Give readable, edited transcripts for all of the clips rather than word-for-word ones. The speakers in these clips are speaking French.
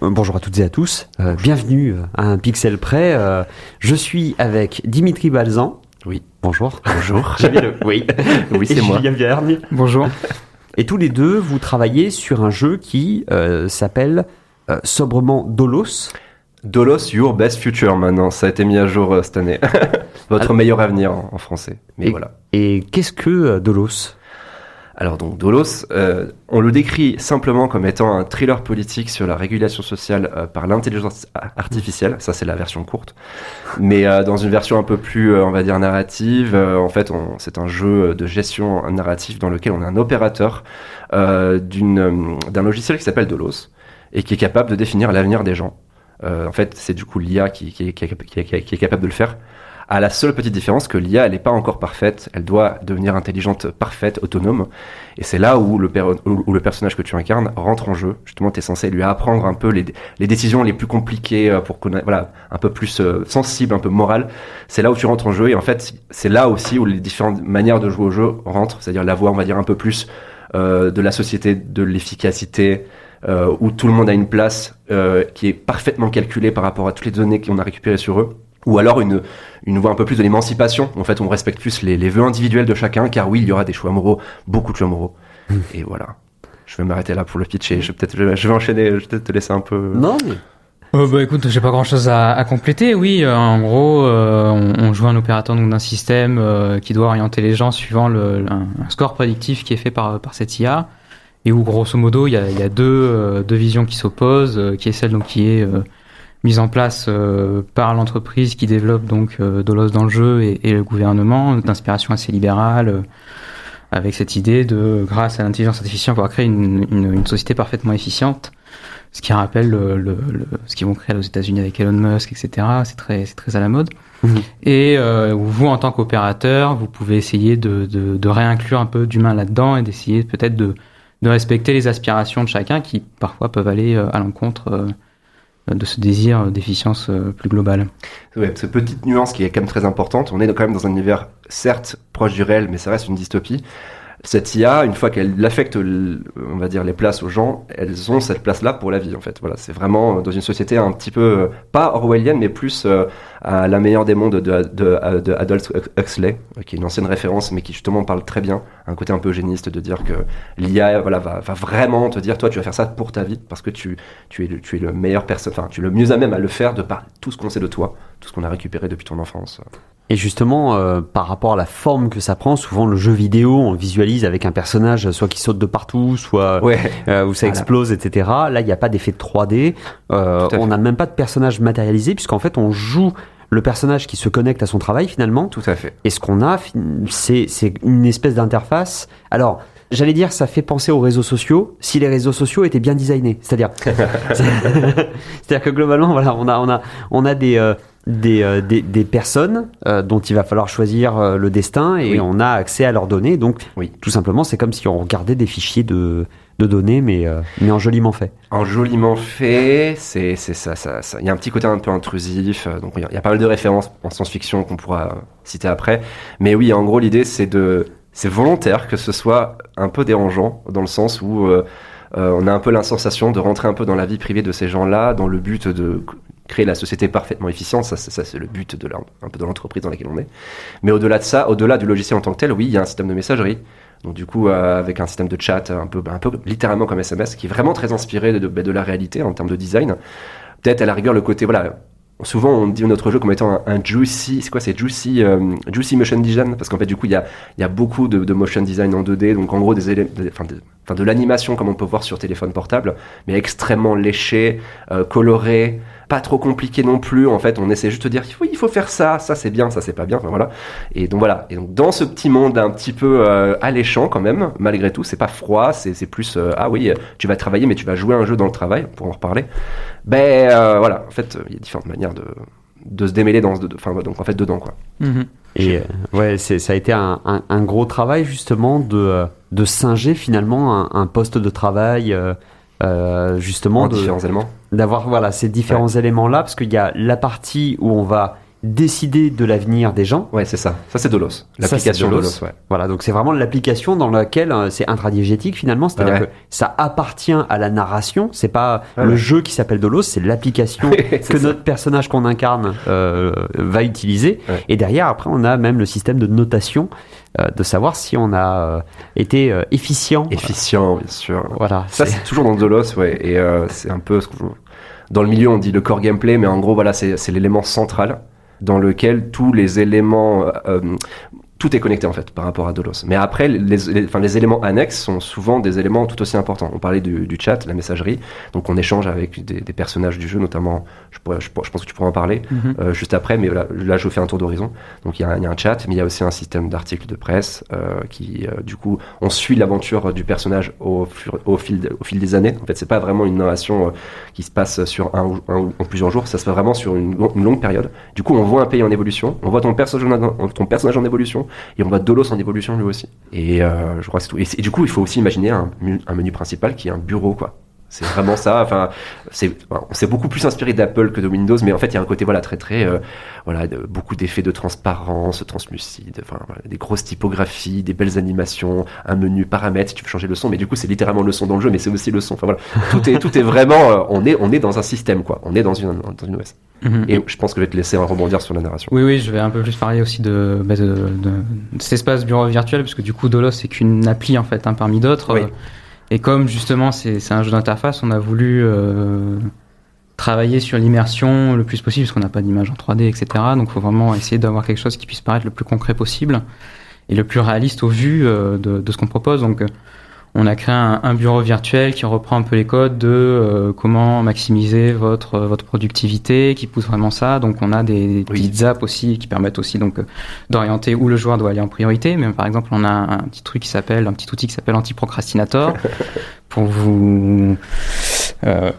Bonjour à toutes et à tous, bienvenue à un pixel près. Je suis avec Dimitri Balzan. Oui. Bonjour. Bonjour. Oui. Oui, c'est moi. Julien Vergne. Bonjour. Et tous les deux, vous travaillez sur un jeu qui s'appelle sobrement Dolos. Dolos, Your Best Future maintenant, ça a été mis à jour cette année. Votre meilleur avenir en français. Mais voilà. Et qu'est-ce que Dolos ? Alors donc Dolos, on le décrit simplement comme étant un thriller politique sur la régulation sociale par l'intelligence artificielle. Ça c'est la version courte. Mais dans une version un peu plus, on va dire, narrative, en fait c'est un jeu de gestion narrative dans lequel on est un opérateur d'un logiciel qui s'appelle Dolos et qui est capable de définir l'avenir des gens. En fait c'est du coup l'IA qui est capable de le faire. À la seule petite différence que l'IA, elle n'est pas encore parfaite, elle doit devenir intelligente, parfaite, autonome. Et c'est là où le personnage que tu incarnes rentre en jeu. Justement, tu es censé lui apprendre un peu les décisions les plus compliquées pour connaître, voilà, un peu plus sensible, un peu morale. C'est là où tu rentres en jeu. Et en fait, c'est là aussi où les différentes manières de jouer au jeu rentrent. C'est-à-dire la voie, on va dire, un peu plus de la société, de l'efficacité, où tout le monde a une place qui est parfaitement calculée par rapport à toutes les données qu'on a récupérées sur eux. Ou alors une voie un peu plus de l'émancipation. En fait, on respecte plus les vœux individuels de chacun, car oui, il y aura des choix moraux, beaucoup de choix moraux. Et voilà. Je vais m'arrêter là pour le pitch et je vais enchaîner, je vais peut-être te laisser un peu... Non, mais... Écoute, j'ai pas grand chose à compléter. Oui, en gros, on joue un opérateur donc, d'un système qui doit orienter les gens suivant un score prédictif qui est fait par cette IA. Et où, grosso modo, il y a deux visions qui s'opposent, qui est celle donc, qui est... mise en place par l'entreprise qui développe donc Dolos dans le jeu et le gouvernement, d'inspiration assez libérale, avec cette idée de, grâce à l'intelligence artificielle, pouvoir créer une société parfaitement efficiente, ce qui rappelle ce qu'ils vont créer aux États-Unis avec Elon Musk, etc. C'est très à la mode. Mmh. Et vous, en tant qu'opérateur, vous pouvez essayer de réinclure un peu d'humain là-dedans et d'essayer peut-être de respecter les aspirations de chacun qui parfois peuvent aller à l'encontre de ce désir d'efficience plus globale. Ouais, cette petite nuance qui est quand même très importante, on est quand même dans un univers certes proche du réel, mais ça reste une dystopie. Cette IA, une fois qu'elle affecte, on va dire, les places aux gens, elles ont cette place-là pour la vie, en fait. Voilà, c'est vraiment dans une société un petit peu, pas orwellienne, mais plus à la meilleure des mondes de Aldous Huxley, qui est une ancienne référence, mais qui justement parle très bien, un côté un peu eugéniste, de dire que l'IA, voilà, va vraiment te dire, toi, tu vas faire ça pour ta vie, parce que tu es le meilleur personne, enfin, tu es le mieux à même à le faire de par tout ce qu'on sait de toi, tout ce qu'on a récupéré depuis ton enfance. Et justement, par rapport à la forme que ça prend, souvent le jeu vidéo, on le visualise avec un personnage soit qui saute de partout, soit où ça explose, etc. Là, il n'y a pas d'effet de 3D. On n'a même pas de personnage matérialisé, puisqu'en fait, on joue le personnage qui se connecte à son travail, finalement. Tout à fait. Et ce qu'on a, c'est une espèce d'interface. Alors, j'allais dire, ça fait penser aux réseaux sociaux, si les réseaux sociaux étaient bien designés. C'est-à-dire que globalement, voilà, on a des personnes dont il va falloir choisir le destin et on a accès à leurs données. Donc, tout simplement, c'est comme si on regardait des fichiers de données, mais en joliment fait. En joliment fait, c'est ça. Il y a un petit côté un peu intrusif. Donc, il y a pas mal de références en science-fiction qu'on pourra citer après. Mais oui, en gros, l'idée, c'est volontaire que ce soit un peu dérangeant, dans le sens où on a un peu la sensation de rentrer un peu dans la vie privée de ces gens-là, dans le but de créer la société parfaitement efficiente. Ça c'est le but un peu de l'entreprise dans laquelle on est. Mais au-delà de ça, au-delà du logiciel en tant que tel, oui, il y a un système de messagerie. Donc du coup, avec un système de chat un peu littéralement comme SMS, qui est vraiment très inspiré de la réalité en termes de design. Peut-être à la rigueur le côté, voilà... Souvent, on dit notre jeu comme étant un juicy, c'est quoi, c'est juicy motion design, parce qu'en fait, du coup, il y a beaucoup de motion design en 2D, donc en gros, de l'animation comme on peut voir sur téléphone portable, mais extrêmement léché, coloré, pas trop compliqué non plus. En fait, on essaie juste de dire, oui, il faut faire ça c'est bien, ça c'est pas bien, enfin voilà. Et donc voilà. Et donc dans ce petit monde un petit peu alléchant quand même, malgré tout, c'est pas froid, c'est plus, ah oui, tu vas travailler, mais tu vas jouer un jeu dans le travail, pour en reparler. Voilà, en fait, il y a différentes manières de se démêler donc en fait dedans, quoi. Mm-hmm. Et ça a été un gros travail justement de singer finalement un poste de travail, justement différents éléments. D'avoir ces différents éléments là, parce qu'il y a la partie où on va décider de l'avenir des gens. Ouais, c'est ça. Ça, c'est Dolos. L'application c'est Dolos. Dolos, ouais. Voilà, donc c'est vraiment l'application dans laquelle c'est intradiégétique finalement, c'est-à-dire Ouais. que ça appartient à la narration, c'est pas Ouais, le ouais. jeu qui s'appelle Dolos, c'est l'application C'est que ça. notre personnage qu'on incarne va utiliser. Ouais. Et derrière, après, on a même le système de notation, de savoir si on a été efficient. Efficient, bien sûr. Voilà. Ça, c'est toujours dans Dolos, ouais. Et c'est un peu dans le milieu, on dit le core gameplay, mais en gros, voilà, c'est l'élément central dans lequel tous les éléments, tout est connecté en fait par rapport à Dolos. Mais après, les éléments annexes sont souvent des éléments tout aussi importants. On parlait du chat, la messagerie, donc on échange avec des personnages du jeu, notamment, je pense que tu pourras en parler juste après, mais là je fais un tour d'horizon. Donc il y a un chat, mais il y a aussi un système d'articles de presse qui, du coup, on suit l'aventure du personnage au fil des années. En fait, c'est pas vraiment une narration qui se passe sur un ou plusieurs jours, ça se fait vraiment sur une longue période. Du coup, on voit un pays en évolution, on voit ton personnage en évolution, et on voit Dolos en évolution lui aussi. Et je crois que c'est tout. Et du coup, il faut aussi imaginer un menu principal qui est un bureau, quoi. C'est vraiment ça. Enfin, on s'est beaucoup plus inspiré d'Apple que de Windows, mais en fait, il y a un côté très beaucoup d'effets de transparence, translucide, des grosses typographies, des belles animations, un menu paramètres si tu veux changer le son, mais du coup, c'est littéralement le son dans le jeu, mais c'est aussi le son. Enfin voilà, tout est vraiment. On est dans un système, quoi. On est dans une OS. Et je pense que je vais te laisser rebondir sur la narration. Oui, je vais un peu plus parler aussi de cet espace bureau virtuel, parce que du coup, Dolos, c'est qu'une appli en fait, parmi d'autres. Oui. Et comme justement, c'est un jeu d'interface, on a voulu travailler sur l'immersion le plus possible, parce qu'on n'a pas d'image en 3D, etc. Donc, il faut vraiment essayer d'avoir quelque chose qui puisse paraître le plus concret possible et le plus réaliste au vu de ce qu'on propose. Donc, on a créé un bureau virtuel qui reprend un peu les codes de comment maximiser votre productivité, qui pousse vraiment ça. Donc, on a des petites apps aussi qui permettent aussi donc d'orienter où le joueur doit aller en priorité. Mais par exemple, on a un petit outil qui s'appelle Anti-Procrastinator pour vous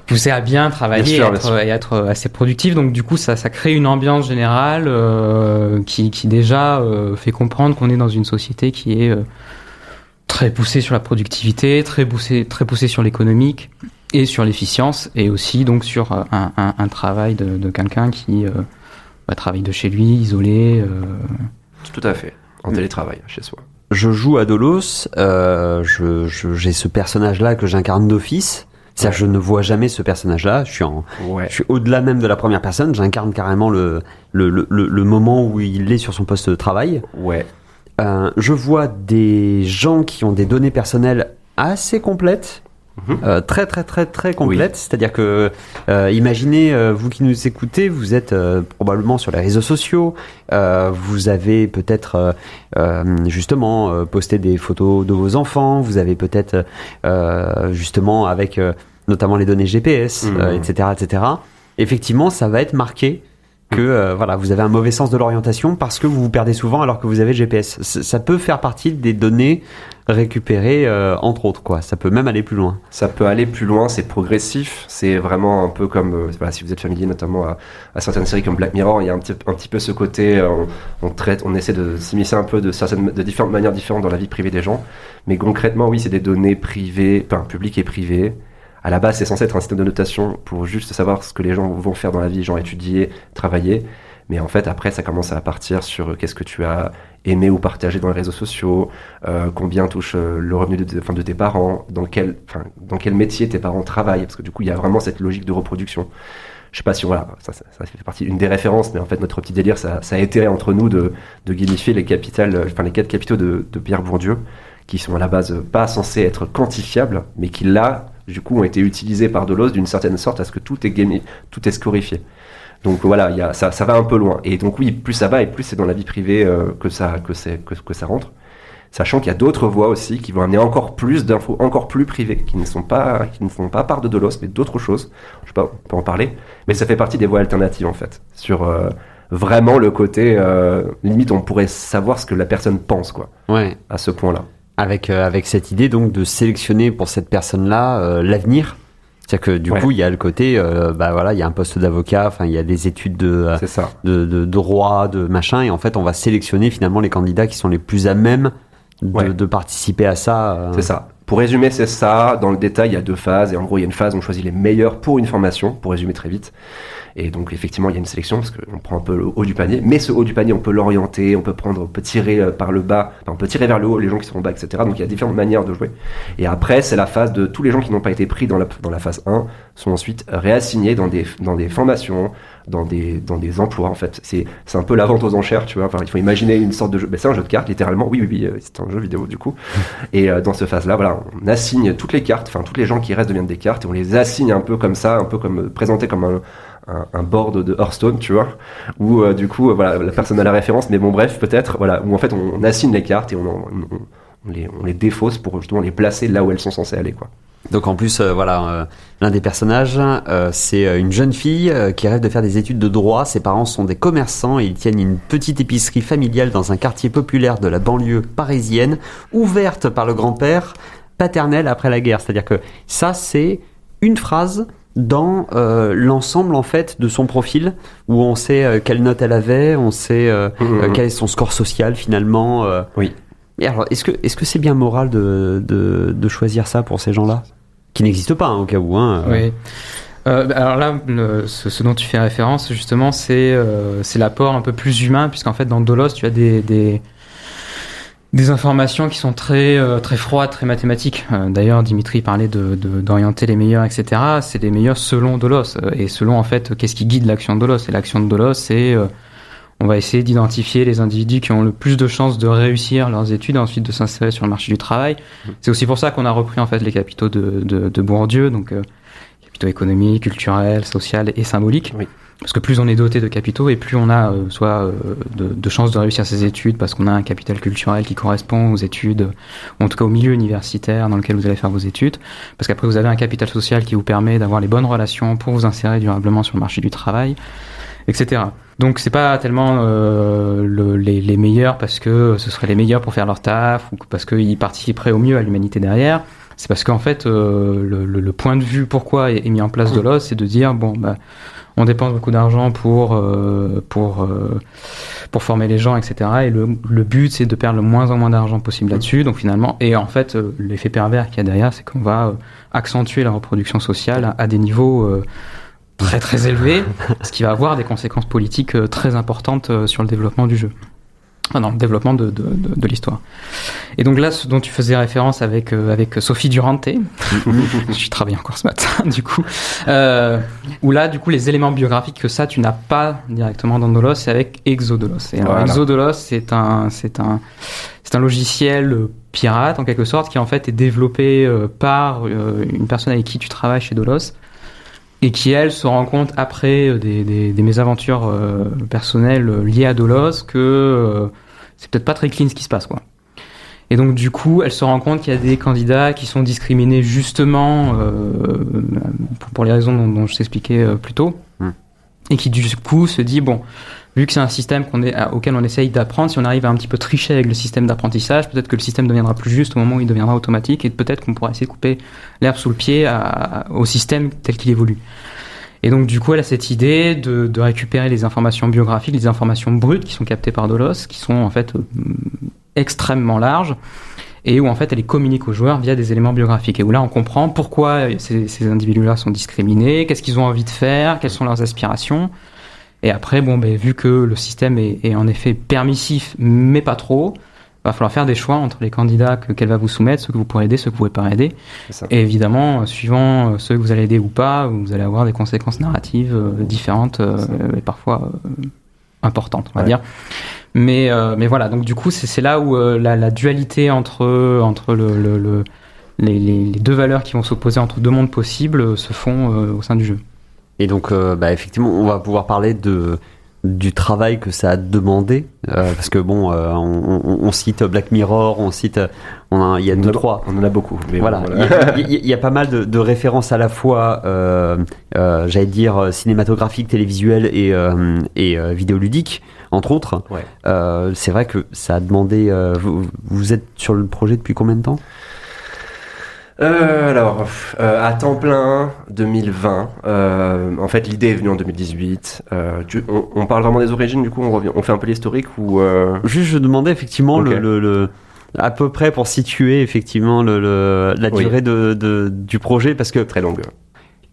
pousser à bien travailler et être assez productif. Donc, du coup, ça crée une ambiance générale qui déjà fait comprendre qu'on est dans une société qui est très poussé sur la productivité, très poussé sur l'économique et sur l'efficience, et aussi donc sur un travail de quelqu'un qui travaille de chez lui, isolé. Tout à fait, en télétravail, chez soi. Je joue à Dolos, j'ai ce personnage-là que j'incarne d'office. C'est-à-dire, je ne vois jamais ce personnage-là. Je suis au-delà même de la première personne. J'incarne carrément le moment où il est sur son poste de travail. Ouais. Je vois des gens qui ont des données personnelles assez complètes, très complètes. Oui. C'est-à-dire que, imaginez, vous qui nous écoutez, vous êtes probablement sur les réseaux sociaux, vous avez peut-être justement posté des photos de vos enfants, vous avez peut-être justement avec notamment les données GPS, etc. Effectivement, ça va être marqué que vous avez un mauvais sens de l'orientation parce que vous vous perdez souvent alors que vous avez le GPS. Ça peut faire partie des données récupérées entre autres, quoi. Ça peut même aller plus loin. Ça peut aller plus loin, c'est progressif, c'est vraiment un peu comme si vous êtes familier notamment à certaines séries comme Black Mirror, il y a un petit peu ce côté on essaie de s'immiscer un peu de différentes manières différentes dans la vie privée des gens, mais concrètement oui, c'est des données privées, publiques et privées. À la base, c'est censé être un système de notation pour juste savoir ce que les gens vont faire dans la vie, genre étudier, travailler. Mais en fait, après, ça commence à partir sur qu'est-ce que tu as aimé ou partagé dans les réseaux sociaux, combien touche le revenu de tes parents, dans quel métier tes parents travaillent, parce que du coup, il y a vraiment cette logique de reproduction. Je sais pas si ça fait partie d'une des références, mais en fait, notre petit délire, ça a été entre nous de gamifier les 4 capitaux de Pierre Bourdieu, qui sont à la base pas censés être quantifiables, mais qui là, du coup, ont été utilisés par Dolos d'une certaine sorte à ce que tout est gamé, tout est scorifié. Donc voilà, ça va un peu loin. Et donc oui, plus ça va et plus c'est dans la vie privée que ça rentre. Sachant qu'il y a d'autres voies aussi qui vont amener encore plus d'infos, encore plus privées, qui ne font pas part de Dolos, mais d'autres choses. Je sais pas, on peut en parler. Mais ça fait partie des voies alternatives en fait. Sur vraiment le côté, limite on pourrait savoir ce que la personne pense, quoi. Ouais. À ce point-là. Avec cette idée donc de sélectionner pour cette personne-là l'avenir. C'est-à-dire que du coup, il y a le côté, il y a un poste d'avocat, il y a des études de droit, de machin, et en fait, on va sélectionner finalement les candidats qui sont les plus à même de participer à ça. C'est ça. Pour résumer, c'est ça. Dans le détail, il y a 2 phases. Et en gros, il y a une phase où on choisit les meilleurs pour une formation, pour résumer très vite. Et donc, effectivement, il y a une sélection parce qu'on prend un peu le haut du panier. Mais ce haut du panier, on peut l'orienter, on peut tirer par le bas, on peut tirer vers le haut les gens qui sont en bas, etc. Donc, il y a différentes manières de jouer. Et après, c'est la phase de tous les gens qui n'ont pas été pris dans la phase 1 sont ensuite réassignés dans des formations, dans des emplois, en fait. C'est un peu la vente aux enchères, tu vois. Enfin, il faut imaginer une sorte de jeu. Ben, c'est un jeu de cartes, littéralement. Oui, c'est un jeu vidéo, du coup. Et dans cette phase-là, voilà, on assigne toutes les cartes, enfin, toutes les gens qui restent deviennent des cartes, et on les assigne un peu comme ça, un peu comme présenté comme un board de Hearthstone, tu vois, où du coup, voilà, la personne a la référence, mais bon, bref, peut-être, voilà, où en fait, on assigne les cartes et on les défausse pour justement les placer là où elles sont censées aller, quoi. Donc en plus, l'un des personnages, c'est une jeune fille qui rêve de faire des études de droit. Ses parents sont des commerçants et ils tiennent une petite épicerie familiale dans un quartier populaire de la banlieue parisienne, ouverte par le grand-père paternel après la guerre. C'est-à-dire que ça, c'est une phrase dans l'ensemble en fait de son profil où on sait quelle note elle avait, on sait quel est son score social finalement. Oui. Et alors, est-ce que c'est bien moral de choisir ça pour ces gens-là qui n'existent pas au cas où Oui. Alors là, ce dont tu fais référence justement, c'est l'apport un peu plus humain, puisqu'en fait dans Dolos, tu as des informations qui sont très froides, très mathématiques. D'ailleurs, Dimitri parlait d'orienter les meilleurs, etc. C'est les meilleurs selon Dolos et selon en fait qu'est-ce qui guide l'action de Dolos. Et l'action de Dolos, c'est on va essayer d'identifier les individus qui ont le plus de chances de réussir leurs études et ensuite de s'insérer sur le marché du travail. C'est aussi pour ça qu'on a repris en fait les capitaux de Bourdieu, donc capitaux économiques, culturels, sociaux et symboliques. Oui. Parce que plus on est doté de capitaux et plus on a de chances de réussir ses études parce qu'on a un capital culturel qui correspond aux études, ou en tout cas au milieu universitaire dans lequel vous allez faire vos études. Parce qu'après vous avez un capital social qui vous permet d'avoir les bonnes relations pour vous insérer durablement sur le marché du travail, etc. Donc c'est pas tellement les meilleurs parce que ce seraient les meilleurs pour faire leur taf ou parce qu'ils participeraient au mieux à l'humanité derrière. C'est parce qu'en fait le point de vue pourquoi est mis en place Dolos, c'est de dire bon bah on dépense beaucoup d'argent pour former les gens, etc. Et le but c'est de perdre le moins en moins d'argent possible là-dessus. Donc finalement, et en fait l'effet pervers qu'il y a derrière, c'est qu'on va accentuer la reproduction sociale à des niveaux très très élevé, ce qui va avoir des conséquences politiques très importantes sur le développement du jeu. Enfin, non, le développement de l'histoire. Et donc là, ce dont tu faisais référence avec Sophie Durante, je travaille encore ce matin, du coup, où là, du coup, les éléments biographiques que ça, tu n'as pas directement dans Dolos, c'est avec Exodolos. Et alors, voilà. Exodolos, c'est un logiciel pirate, en quelque sorte, qui en fait est développé par une personne avec qui tu travailles chez Dolos, et qui, elle, se rend compte après des mésaventures personnelles liées à Dolos que c'est peut-être pas très clean ce qui se passe, quoi. Et donc, du coup, elle se rend compte qu'il y a des candidats qui sont discriminés justement pour les raisons dont je t'expliquais plus tôt, et qui, du coup, se dit, bon, vu que c'est un système auquel on essaye d'apprendre, si on arrive à un petit peu tricher avec le système d'apprentissage, peut-être que le système deviendra plus juste au moment où il deviendra automatique, et peut-être qu'on pourra essayer de couper l'herbe sous le pied au système tel qu'il évolue. Et donc du coup, elle a cette idée de récupérer les informations biographiques, les informations brutes qui sont captées par Dolos, qui sont en fait extrêmement larges, et où en fait elle les communique aux joueurs via des éléments biographiques, et où là on comprend pourquoi ces individus-là sont discriminés, qu'est-ce qu'ils ont envie de faire, quelles sont leurs aspirations. Et après, bon, ben, vu que le système est en effet permissif, mais pas trop, va falloir faire des choix entre les candidats qu'elle va vous soumettre, ceux que vous pourrez aider, ceux que vous ne pouvez pas aider. Et évidemment, suivant ceux que vous allez aider ou pas, vous allez avoir des conséquences narratives différentes et parfois importantes, on va dire. Mais voilà, donc du coup, c'est là où la dualité entre les deux valeurs qui vont s'opposer entre deux mondes possibles se font au sein du jeu. Et donc, effectivement, on va pouvoir parler du travail que ça a demandé, parce que bon, on cite Black Mirror, il y a deux, trois. On en a beaucoup. Mais voilà, il y a pas mal de références à la fois, j'allais dire cinématographiques, télévisuelles et vidéoludiques, entre autres. Ouais. C'est vrai que ça a demandé. Vous êtes sur le projet depuis combien de temps ? À temps plein, 2020. En fait, l'idée est venue en 2018. On parle vraiment des origines, du coup, on fait un peu l'historique ou. Juste, je demandais effectivement à peu près pour situer effectivement la durée du projet, parce que Très longue.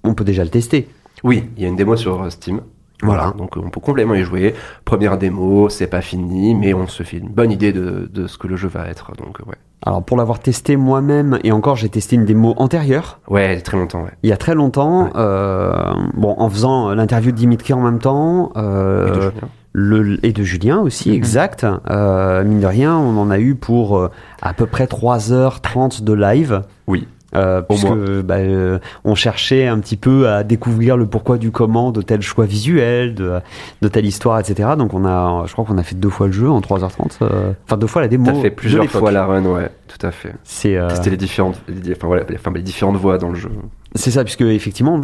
on peut déjà le tester. Oui, il y a une démo sur Steam. Voilà. Donc on peut complètement y jouer. Première démo, c'est pas fini, mais on se fait une bonne idée de ce que le jeu va être. Donc ouais. Alors pour l'avoir testé moi-même, et encore j'ai testé une démo antérieure, Ouais, très longtemps, ouais. il y a très longtemps, en faisant l'interview de Dimitri en même temps, Et de Julien. et de Julien aussi, exact. Mine de rien, on en a eu pour à peu près 3h30 de live. Oui. Puisque on cherchait un petit peu à découvrir le pourquoi du comment de tel choix visuel, de telle histoire, etc. Donc je crois qu'on a fait 2 fois le jeu en 3h30. Enfin 2 fois la démo. T'as fait de plusieurs l'époque. fois la run, ouais, tout à fait. C'est Tester les différentes voies dans le jeu. c'est ça, puisque effectivement,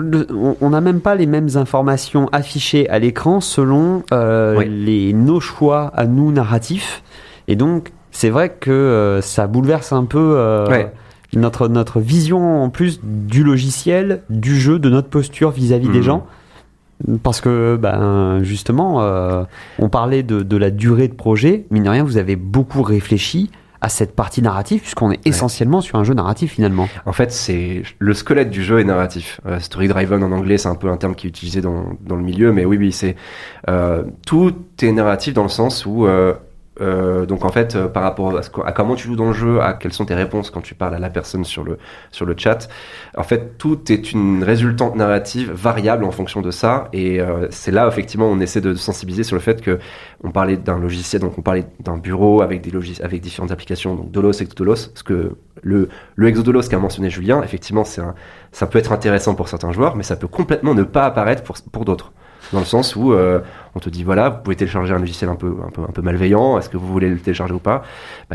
on n'a même pas les mêmes informations affichées à l'écran selon nos choix à nous narratifs. Et donc, c'est vrai que ça bouleverse un peu notre vision en plus du logiciel, du jeu, de notre posture vis-à-vis des gens. Parce que, justement, on parlait de la durée de projet. Mine de rien, vous avez beaucoup réfléchi à cette partie narrative, puisqu'on est essentiellement sur un jeu narratif finalement. En fait, c'est le squelette du jeu est narratif. Story driven en anglais, c'est un peu un terme qui est utilisé dans le milieu, mais oui, c'est tout est narratif dans le sens où donc en fait, par rapport à comment tu joues dans le jeu, à quelles sont tes réponses quand tu parles à la personne sur le chat, en fait, tout est une résultante narrative variable en fonction de ça. Et c'est là, effectivement, on essaie de sensibiliser sur le fait que on parlait d'un logiciel, donc on parlait d'un bureau avec avec différentes applications, donc Dolos, Exodolos, parce que le Exodolos qu'a mentionné Julien, effectivement, ça peut être intéressant pour certains joueurs, mais ça peut complètement ne pas apparaître pour d'autres. Dans le sens où on te dit voilà, vous pouvez télécharger un logiciel un peu malveillant, est-ce que vous voulez le télécharger ou pas?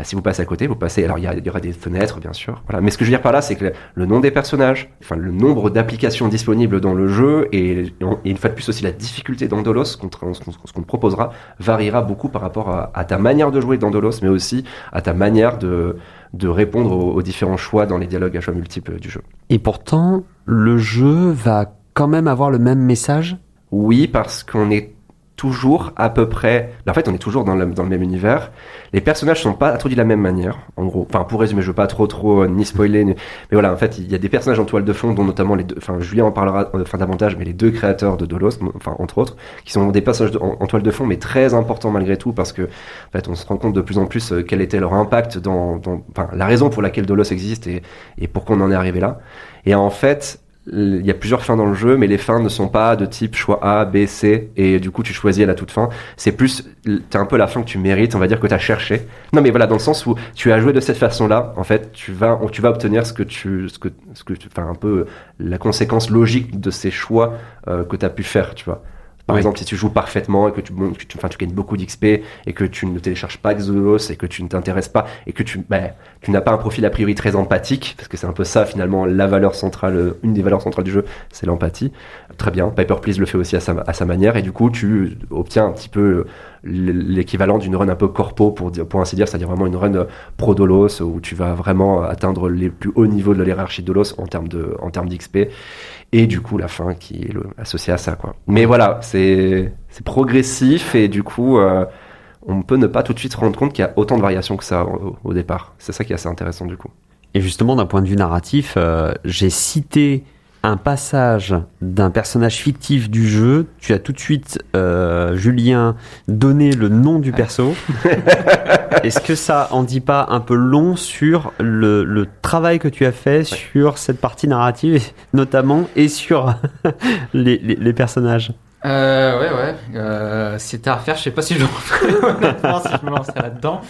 Si vous passez à côté, vous passez. Alors il y aura des fenêtres bien sûr, voilà. Mais ce que je veux dire par là, c'est que le nom des personnages, enfin le nombre d'applications disponibles dans le jeu et une fois de plus aussi la difficulté dans Dolos, ce qu'on te proposera, variera beaucoup par rapport à ta manière de jouer dans Dolos, mais aussi à ta manière de répondre aux différents choix dans les dialogues à choix multiples du jeu. Et pourtant, le jeu va quand même avoir le même message. Oui, parce qu'on est toujours à peu près... En fait, on est toujours dans le même univers. Les personnages sont pas introduits de la même manière, en gros. Enfin, pour résumer, je veux pas trop ni spoiler, mais voilà, en fait, il y a des personnages en toile de fond, dont notamment les deux... Enfin, Julien en parlera davantage, mais les 2 créateurs de Dolos, enfin, entre autres, qui sont des personnages en toile de fond, mais très importants malgré tout, parce que, en fait, on se rend compte de plus en plus quel était leur impact enfin, la raison pour laquelle Dolos existe et pourquoi on en est arrivé là. Et en fait... Il y a plusieurs fins dans le jeu, mais les fins ne sont pas de type choix A, B, C, et du coup tu choisis à la toute fin. C'est plus, t'as un peu la fin que tu mérites, on va dire que t'as cherché. Non mais voilà, dans le sens où tu as joué de cette façon-là, en fait, tu vas obtenir enfin un peu la conséquence logique de ces choix que t'as pu faire, tu vois. Par exemple, si tu joues parfaitement et que tu gagnes beaucoup d'XP et que tu ne télécharges pas Exodos et que tu ne t'intéresses pas et que tu n'as pas un profil a priori très empathique, parce que c'est un peu ça finalement la valeur centrale, une des valeurs centrales du jeu, c'est l'empathie. Très bien, Paper Please le fait aussi à sa manière et du coup tu obtiens un petit peu l'équivalent d'une run un peu corpo pour ainsi dire, c'est-à-dire vraiment une run pro Dolos où tu vas vraiment atteindre les plus hauts niveaux de la hiérarchie de Dolos en termes d'XP. Et du coup, la fin qui est associée à ça, quoi. Mais voilà, c'est progressif et du coup, on peut ne pas tout de suite se rendre compte qu'il y a autant de variations que ça au départ. C'est ça qui est assez intéressant, du coup. Et justement, d'un point de vue narratif, j'ai cité un passage d'un personnage fictif du jeu. Tu as tout de suite, Julien, donné le nom du perso. Est-ce que ça en dit pas un peu long sur le travail que tu as fait sur cette partie narrative, notamment, et sur les personnages? C'était à refaire, je sais pas si je le referais honnêtement, si je me lancerais là-dedans.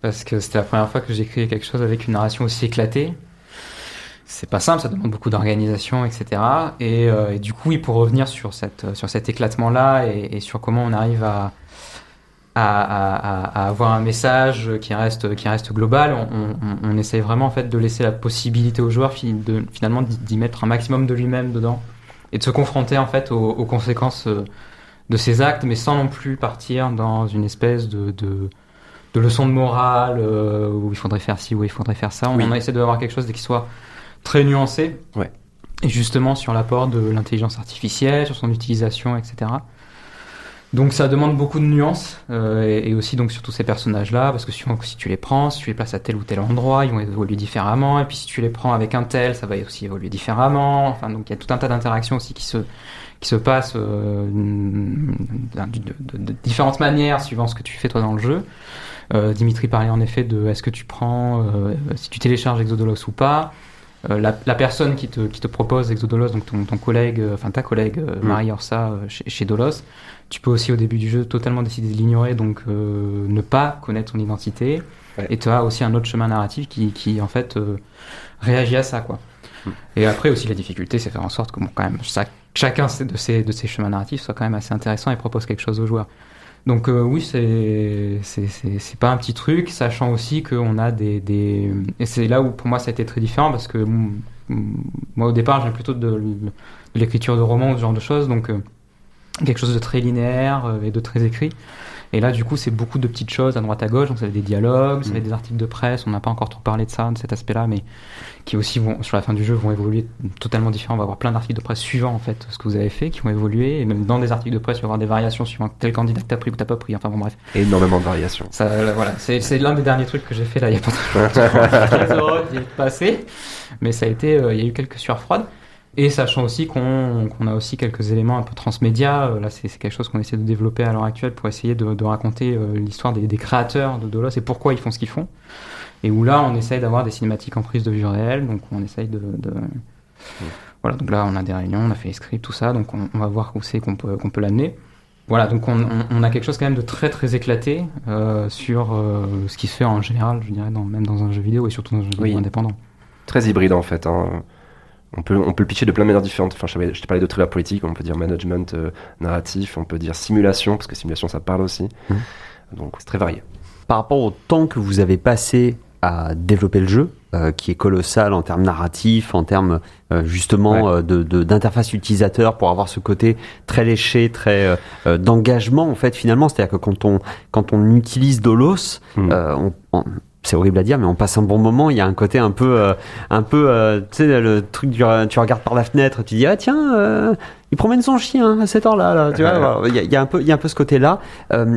Parce que c'était la première fois que j'écrivais quelque chose avec une narration aussi éclatée. C'est pas simple, ça demande beaucoup d'organisation, etc. Et du coup, pour revenir sur cet éclatement-là et sur comment on arrive à avoir un message qui reste global, on essaye vraiment en fait de laisser la possibilité au joueur finalement d'y mettre un maximum de lui-même dedans et de se confronter en fait aux conséquences de ses actes, mais sans non plus partir dans une espèce de leçon de morale où il faudrait faire ci ou il faudrait faire ça. On a essayé d'avoir quelque chose qui soit très nuancé, et justement sur l'apport de l'intelligence artificielle, sur son utilisation, etc. Donc ça demande beaucoup de nuances et aussi donc surtout ces personnages-là, parce que si tu les prends, si tu les places à tel ou tel endroit, ils vont évoluer différemment, et puis si tu les prends avec un tel, ça va aussi évoluer différemment. Enfin donc il y a tout un tas d'interactions aussi qui se passent de différentes manières suivant ce que tu fais toi dans le jeu. Dimitri parlait en effet de est-ce que tu prends si tu télécharges Exodolos ou pas. La personne qui te propose Exodolos, donc ton collègue, enfin ta collègue Marie Orsa chez Dolos, tu peux aussi au début du jeu totalement décider de l'ignorer, donc ne pas connaître son identité. Ouais. Et tu as aussi un autre chemin narratif qui en fait réagit à ça, quoi. Et après aussi la difficulté, c'est faire en sorte que quand même chacun de ces chemins narratifs soit quand même assez intéressant et propose quelque chose aux joueurs. Donc oui, c'est pas un petit truc, sachant aussi qu'on a des... Et c'est là où pour moi ça a été très différent, parce que moi au départ j'ai plutôt de l'écriture de romans ou ce genre de choses, donc quelque chose de très linéaire et de très écrit. Et là du coup c'est beaucoup de petites choses à droite à gauche, donc ça va être des dialogues, ça va être des articles de presse, on n'a pas encore trop parlé de ça, de cet aspect-là, mais qui aussi vont, sur la fin du jeu, vont évoluer totalement différents. On va avoir plein d'articles de presse suivant en fait ce que vous avez fait, qui vont évoluer, et même dans des articles de presse il va y avoir des variations suivant tel candidat que t'as pris ou t'as pas pris, enfin bon bref. Énormément de variations. Ça, voilà, c'est l'un des derniers trucs que j'ai fait là il y a pas très longtemps, qui est passé, mais ça a été, il y a eu quelques sueurs froides. Et sachant aussi qu'on a aussi quelques éléments un peu transmédia, là c'est quelque chose qu'on essaie de développer à l'heure actuelle pour essayer de raconter l'histoire des créateurs de Dolos et pourquoi ils font ce qu'ils font. Et où là on essaye d'avoir des cinématiques en prise de vue réelle, donc on essaye Voilà, donc là on a des réunions, on a fait les scripts, tout ça, donc on va voir où c'est qu'on peut l'amener. Voilà, donc on a quelque chose quand même de très très éclaté sur ce qui se fait en général, je dirais, même dans un jeu vidéo et surtout dans un jeu vidéo indépendant. Très hybride en fait, hein. On peut le pitcher de plein de manières différentes. Enfin, je t'ai parlé de thriller politique, on peut dire management narratif, on peut dire simulation, parce que simulation ça parle aussi. Donc c'est très varié. Par rapport au temps que vous avez passé à développer le jeu, qui est colossal en termes narratifs, en termes justement d'interface utilisateur, pour avoir ce côté très léché, très d'engagement en fait finalement. C'est-à-dire que quand on utilise Dolos, c'est horrible à dire, mais on passe un bon moment. Il y a un côté un peu, tu sais, le truc tu regardes par la fenêtre, tu dis ah tiens, il promène son chien à cette heure-là, là, tu vois. Il y a un peu ce côté-là.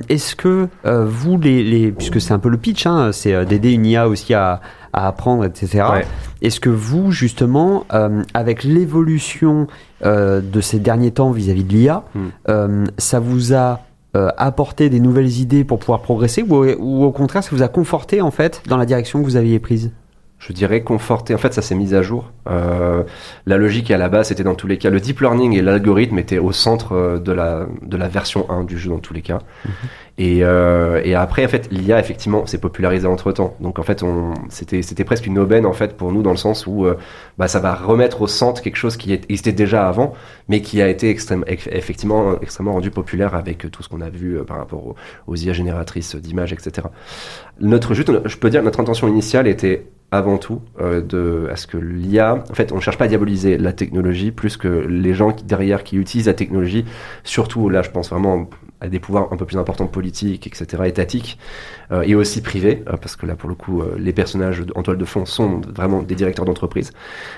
Est-ce que vous puisque c'est un peu le pitch, hein, c'est d'aider une IA aussi à apprendre, etc. Ouais. Est-ce que vous justement, avec l'évolution de ces derniers temps vis-à-vis de l'IA, ça vous a apporter des nouvelles idées pour pouvoir progresser ou au contraire ça vous a conforté en fait dans la direction que vous aviez prise? Je dirais conforté. En fait, ça s'est mis à jour. La logique à la base, c'était dans tous les cas. Le deep learning et l'algorithme étaient au centre de la version 1 du jeu dans tous les cas. Et après, en fait, l'IA, effectivement, s'est popularisée entre-temps. Donc, en fait, c'était presque une aubaine, en fait, pour nous, dans le sens où ça va remettre au centre quelque chose qui existait déjà avant, mais qui a été effectivement extrêmement rendu populaire avec tout ce qu'on a vu par rapport aux IA génératrices d'images, etc. Je peux dire, notre intention initiale était avant tout à ce que l'IA, en fait, on ne cherche pas à diaboliser la technologie plus que les gens derrière qui utilisent la technologie, surtout là, je pense vraiment à des pouvoirs un peu plus importants politiques, etc., étatiques, et aussi privés, parce que là, pour le coup, les personnages en toile de fond sont vraiment des directeurs d'entreprise.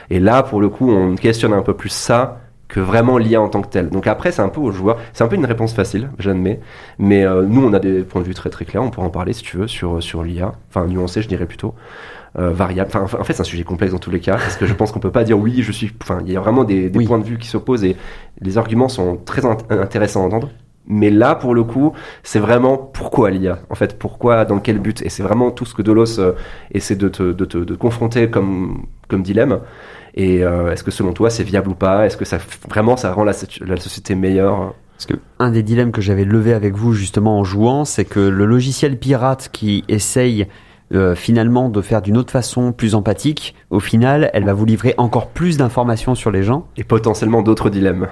Et là, pour le coup, on questionne un peu plus ça que vraiment l'IA en tant que telle. Donc après, c'est un peu aux joueurs, c'est un peu une réponse facile, j'admets, mais nous, on a des points de vue très très clairs, on pourra en parler si tu veux, sur l'IA, enfin nuancé, je dirais plutôt. Variable. Enfin, en fait, c'est un sujet complexe dans tous les cas, parce que je pense qu'on peut pas dire oui, il y a vraiment des points de vue qui s'opposent et les arguments sont très intéressants à entendre. Mais là, pour le coup, c'est vraiment pourquoi l'IA. En fait, pourquoi, dans quel but. Et c'est vraiment tout ce que Dolos essaie de te confronter comme dilemme. Et est-ce que selon toi, c'est viable ou pas? Est-ce que ça rend la société meilleure? Parce que un des dilemmes que j'avais levé avec vous justement en jouant, c'est que le logiciel pirate qui essaye finalement de faire d'une autre façon, plus empathique, au final, elle va vous livrer encore plus d'informations sur les gens. Et potentiellement d'autres dilemmes.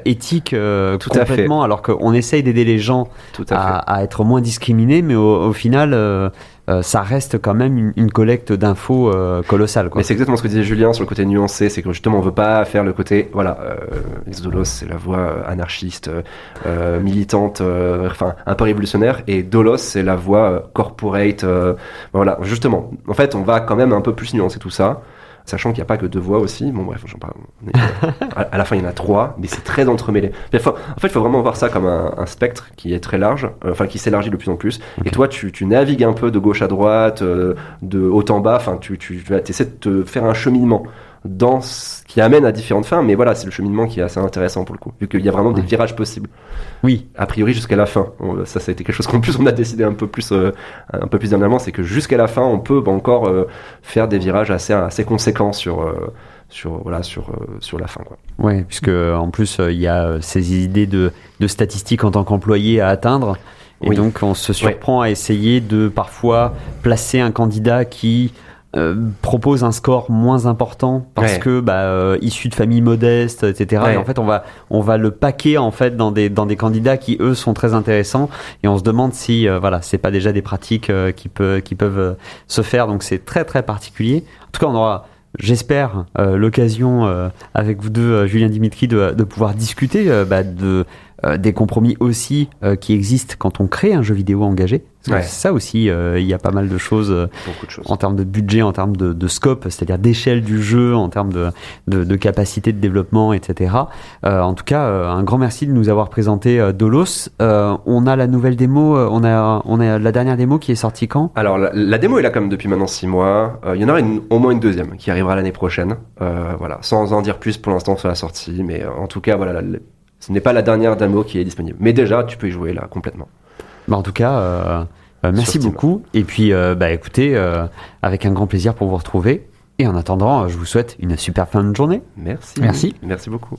Éthiques complètement, alors qu'on essaye d'aider les gens à être moins discriminés, mais au final... ça reste quand même une collecte d'infos colossale, quoi. Mais c'est exactement ce que disait Julien sur le côté nuancé, c'est que justement on veut pas faire le côté Exodolos c'est la voix anarchiste, militante, un peu révolutionnaire, et Dolos c'est la voix corporate, voilà, justement. En fait on va quand même un peu plus nuancer tout ça. sachant qu'il n'y a pas que 2 voies aussi. Bon bref, j'en parle. À la fin, il y en a 3, mais c'est très entremêlé. En fait, il faut vraiment voir ça comme un spectre qui est très large, qui s'élargit de plus en plus. Okay. Et toi, tu navigues un peu de gauche à droite, de haut en bas. Enfin, tu essaies de te faire un cheminement qui amène à différentes fins, mais voilà, c'est le cheminement qui est assez intéressant pour le coup, vu qu'il y a vraiment des virages possibles. Oui. A priori jusqu'à la fin. Ça a été quelque chose qu'en plus on a décidé un peu plus dernièrement, c'est que jusqu'à la fin, on peut encore faire des virages assez conséquents sur la fin, quoi. Ouais, puisque en plus il y a ces idées de statistiques en tant qu'employé à atteindre, et donc on se surprend à essayer de parfois placer un candidat qui propose un score moins important parce que issu de familles modestes, etc. Et en fait on va le paquer en fait dans des candidats qui eux sont très intéressants, et on se demande si c'est pas déjà des pratiques qui peuvent se faire. Donc c'est très très particulier. En tout cas, on aura, j'espère, l'occasion avec vous deux, Julien, Dimitri, de pouvoir discuter des compromis aussi qui existent quand on crée un jeu vidéo engagé. Parce que c'est ça aussi, il y a pas mal de choses, en termes de budget, en termes de scope, c'est-à-dire d'échelle du jeu, en termes de capacité de développement, etc. En tout cas, un grand merci de nous avoir présenté Dolos. On a la nouvelle démo, on a la dernière démo qui est sortie quand ? Alors la démo est là comme depuis maintenant 6 mois. Il y en aura au moins une deuxième qui arrivera l'année prochaine. Sans en dire plus pour l'instant sur la sortie, mais en tout cas voilà, ce n'est pas la dernière démo qui est disponible. Mais déjà, tu peux y jouer là complètement. En tout cas, merci beaucoup. Et puis, écoutez, avec un grand plaisir pour vous retrouver. Et en attendant, je vous souhaite une super fin de journée. Merci beaucoup.